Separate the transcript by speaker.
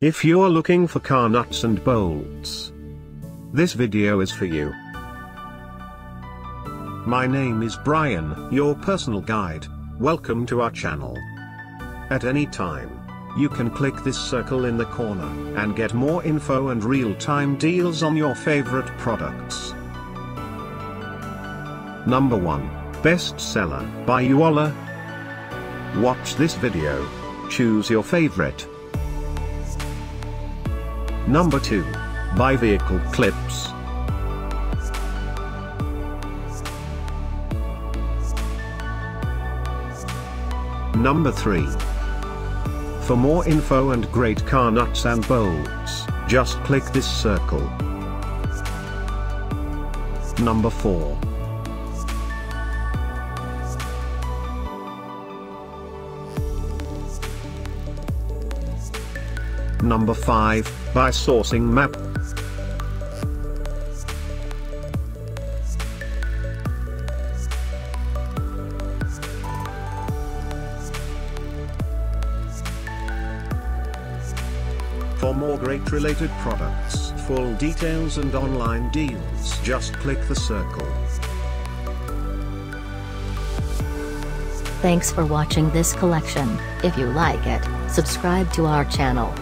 Speaker 1: If you're looking for car nuts and bolts, this video is for you. My name is Brian, your personal guide. Welcome to our channel. At any time, you can click this circle in the corner and get more info and real-time deals on your favorite products. Number 1, Bestseller by Uolor. Watch this video. Choose your favorite. Number 2, Bi-Vehicle Clips. Number 3. For more info and great car nuts and bolts, just click this circle. Number 4. Number 5, by Sourcingmap. For more great related products, full details and online deals, just click the circle.
Speaker 2: Thanks for watching this collection. If you like it, subscribe to our channel.